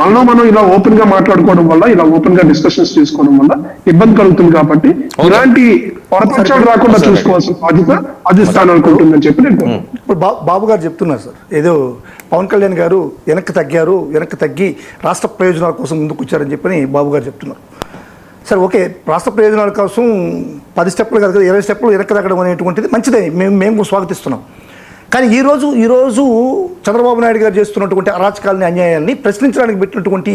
మనం ఇలా ఓపెన్ గా మాట్లాడుకోవడం వల్ల, ఇలా ఓపెన్ గా డిస్కషన్స్ చేసుకోవడం వల్ల ఇబ్బంది కలుగుతుంది. కాబట్టి ఇలాంటి పొరపక్షాలు రాకుండా చూసుకోవాల్సిన బాధ్యత అధిష్టానానికి ఉంటుందని చెప్పి నేను ఇప్పుడు బాబు గారు చెప్తున్నారు సార్, ఏదో పవన్ కళ్యాణ్ గారు వెనక్కి తగ్గి రాష్ట్ర ప్రయోజనాల కోసం ముందుకు వచ్చారని చెప్పని బాబు గారు చెప్తున్నారు. సార్ ఓకే, రాష్ట్ర ప్రయోజనాల కోసం 10 స్టెప్పులు కాదు 20 స్టెప్పులు వెనక్కి తగ్గడం అనేటువంటిది మంచిదే, మేము స్వాగతిస్తున్నాం. కానీ ఈరోజు చంద్రబాబు నాయుడు గారు చేస్తున్నటువంటి అరాచకాలని, అన్యాయాన్ని ప్రశ్నించడానికి పెట్టినటువంటి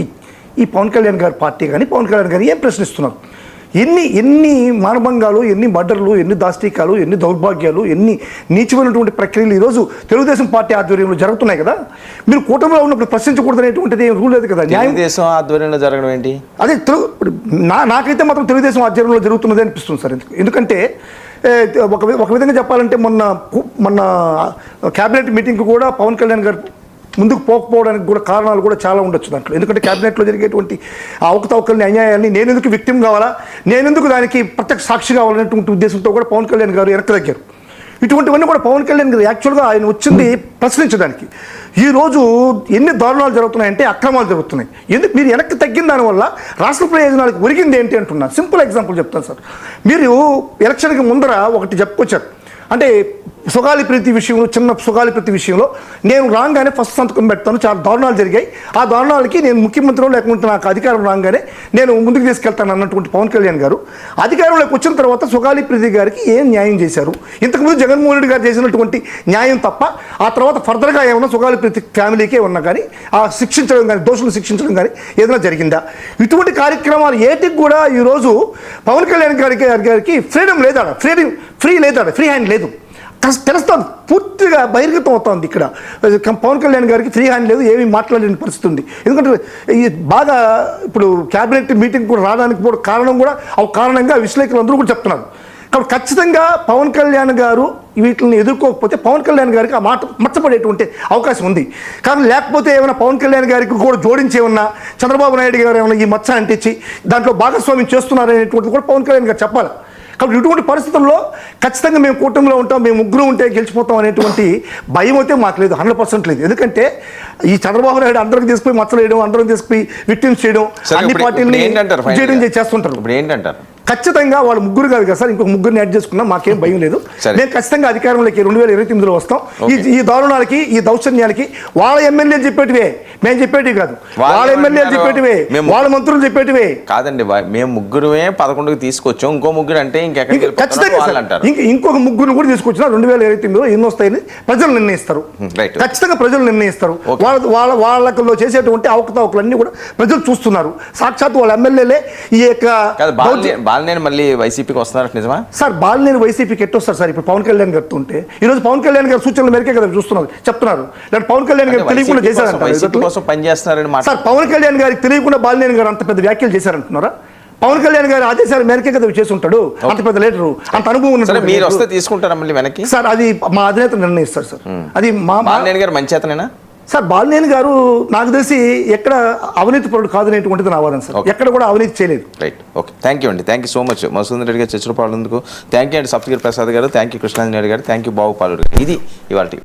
ఈ పవన్ కళ్యాణ్ గారి పార్టీ కానీ పవన్ కళ్యాణ్ గారు ఏం ప్రశ్నిస్తున్నారు? ఎన్ని మానభంగాలు, ఎన్ని మర్డర్లు, ఎన్ని దాష్టీకాలు, ఎన్ని దౌర్భాగ్యాలు, ఎన్ని నీచమైనటువంటి ప్రక్రియలు ఈరోజు తెలుగుదేశం పార్టీ ఆధ్వర్యంలో జరుగుతున్నాయి కదా. మీరు కూటమిలో ఉన్నప్పుడు ప్రశ్నించకూడదనేటువంటిది రూల్ లేదు కదా. తెలుగుదేశం ఆధ్వర్యంలో జరగడం ఏంటి? అదే నాకైతే మాత్రం తెలుగుదేశం ఆధ్వర్యంలో జరుగుతున్నది అనిపిస్తుంది సార్. ఎందుకంటే ఒక విధంగా చెప్పాలంటే మొన్న క్యాబినెట్ మీటింగ్కి కూడా పవన్ కళ్యాణ్ గారు ముందుకు పోకపోవడానికి కూడా కారణాలు కూడా చాలా ఉండొచ్చు దాంట్లో. ఎందుకంటే క్యాబినెట్లో జరిగేటువంటి అవకతవకల్ని, అన్యాయాన్ని నేనెందుకు విక్టిమ్ కావాలా, నేనెందుకు దానికి ప్రత్యక్ష సాక్షి కావాలనేటువంటి ఉద్దేశంతో కూడా పవన్ కళ్యాణ్ గారు వెనక్కి తగ్గారు. ఇటువంటివన్నీ కూడా పవన్ కళ్యాణ్ గారు యాక్చువల్గా ఆయన వచ్చింది ప్రశ్నించడానికి. ఈరోజు ఎన్ని దారుణాలు జరుగుతున్నాయంటే అక్రమాలు జరుగుతున్నాయి. ఎందుకు మీరు వెనక్కి తగ్గిన దానివల్ల రాష్ట్ర ప్రయోజనాలకు ఒరిగింది ఏంటి అంటున్నా. సింపుల్ ఎగ్జాంపుల్ చెప్తాను సార్. మీరు ఎలక్షన్కి ముందర ఒకటి చెప్పుకొచ్చారు, అంటే సుగాలి ప్రీతి విషయంలో, చిన్న సుగాలి ప్రీతి విషయంలో నేను రాగానే ఫస్ట్ సంతకం పెడతాను, చాలా దారుణాలు జరిగాయి, ఆ దారుణాలకి నేను ముఖ్యమంత్రిలో లేకుంటే నాకు అధికారం రాగానే నేను ముందుకు తీసుకెళ్తాను అన్నటువంటి పవన్ కళ్యాణ్ గారు అధికారంలోకి వచ్చిన తర్వాత సుగాలి ప్రీతి గారికి ఏం న్యాయం చేశారు? ఇంతకుముందు జగన్మోహన్ రెడ్డి గారు చేసినటువంటి న్యాయం తప్ప ఆ తర్వాత ఫర్దర్గా ఏమన్నా సుగాలి ప్రీతి ఫ్యామిలీకే ఉన్నా కానీ ఆ శిక్షించడం కానీ, దోషులు శిక్షించడం కానీ ఏదైనా జరిగిందా? ఇటువంటి కార్యక్రమాలు ఏటికి కూడా ఈరోజు పవన్ కళ్యాణ్ గారికి ఫ్రీడమ్ లేదా, ఫ్రీ హ్యాండ్ లేదు. తెలుస్తుంది, పూర్తిగా బహిర్గతం అవుతుంది. ఇక్కడ పవన్ కళ్యాణ్ గారికి ఫ్రీ హ్యాండ్ లేదు, ఏమీ మాట్లాడలేని పరిస్థితి ఉంది. ఎందుకంటే ఈ బాగా ఇప్పుడు క్యాబినెట్ మీటింగ్ కూడా రావడానికి కూడా కారణంగా విశ్లేషకులు అందరూ కూడా చెప్తున్నారు. కాబట్టి ఖచ్చితంగా పవన్ కళ్యాణ్ గారు వీటిని ఎదుర్కోకపోతే పవన్ కళ్యాణ్ గారికి ఆ మాట మచ్చపడేటువంటి అవకాశం ఉంది. కానీ లేకపోతే ఏమైనా పవన్ కళ్యాణ్ గారికి కూడా జోడించి ఏమన్నా చంద్రబాబు నాయుడు గారు ఏమైనా ఈ మచ్చ అంటించి దాంట్లో భాగస్వామ్యం చేస్తున్నారనేటువంటిది కూడా పవన్ కళ్యాణ్ గారు చెప్పాలి. కాబట్టి ఇటువంటి పరిస్థితుల్లో ఖచ్చితంగా మేము కూటమిలో ఉంటాం, మేము ముగ్గురు ఉంటే గెలిచిపోతాం అనేటువంటి భయం అయితే మాకు లేదు, 100% లేదు. ఎందుకంటే ఈ చంద్రబాబు నాయుడు అందరికి తీసుకుపోయి మచ్చలేయడం, అందరికి తీసుకుపోయి విక్టిమ్స్ చేయడం, అన్ని పార్టీలని చేస్తుంటారు. ఇప్పుడు ఏంటంటారు? ఖచ్చితంగా వాళ్ళు ముగ్గురు కాదు కదా సార్, ఇంకొక ముగ్గురిని యాడ్ చేసుకున్నాం, మాకేం భయం లేదు. మేము ఖచ్చితంగా అధికారంలోకి 2029లో వస్తాం. ఈ దారుణాలకి, ఈ దౌర్జన్యాలకి వాళ్ళ ఎమ్మెల్యేలు చెప్పేటివే, మేము చెప్పేటివి కాదు, వాళ్ళ ఎమ్మెల్యేలు చెప్పేటివే, వాళ్ళ మంత్రులు చెప్పేటివే కాదండి. మేము ముగ్గురుమే 11కి తీసుకొచ్చాం, ఇంకో ముగ్గురు అంటే ఖచ్చితంగా ఇంకొక ముగ్గురు కూడా తీసుకొచ్చినా 2029లో ఎన్ని వస్తాయని ప్రజలు నిర్ణయిస్తారు. ఖచ్చితంగా ప్రజలు నిర్ణయిస్తారు. వాళ్ళలో చేసేటువంటి అవకతవకలన్నీ కూడా ప్రజలు చూస్తున్నారు. సాక్షాత్ వాళ్ళ ఎమ్మెల్యేలే ఈ యొక్క బాలినేని మళ్ళీ వైసీపీకి వస్తున్నారు నిజమా సార్? బాలినేని వైసీపీకి ఎట్టొస్తారు సార్? ఇప్పుడు పవన్ కళ్యాణ్ గారితో ఉంటే ఈరోజు పవన్ కళ్యాణ్ గారి సూచనల మేరకే కదా చూస్తున్నారు, చెప్తున్నారు. లేదా పవన్ కళ్యాణ్ గారు తెలియకుండా చేశారంటారు సార్? పవన్ కళ్యాణ్ గారికి తెలియకుండా బాలినేని గారు అంత పెద్ద వ్యాఖ్యలు చేశారంటున్నారా? పవన్ కళ్యాణ్ గారు ఆదేశాల మేరకే కదా చేసి ఉంటాడు, అంత పెద్ద లీడరు, అంత అనుభవం ఉన్నాడు. మీరు వస్తే తీసుకుంటారా మళ్ళీ వెనక్కి? సార్ అది మా అధినేత నిర్ణయిస్తారు సార్. అది బాలినేని గారు మంచి అతనేనా సార్? బాలినేని గారు నాకు తెలిసి ఎక్కడ అవినీతి పరుడు కాదనేటువంటిది నా వాదన సార్. ఎక్కడ కూడా అవినీతి చేయలేదు. రైట్, ఓకే, థ్యాంక్ యూ అండి. Thank you so much Madhusudan Reddy గారు చర్చలో పాల్గొన్నందుకు. థ్యాంక్ యూ అండి సప్తగిరి ప్రసాద్ గారు, థ్యాంక్ యూ కృష్ణాంజలి రెడ్డి గారు, థ్యాంక్ యూ బాబు పాలు. ఇది ఇవాళ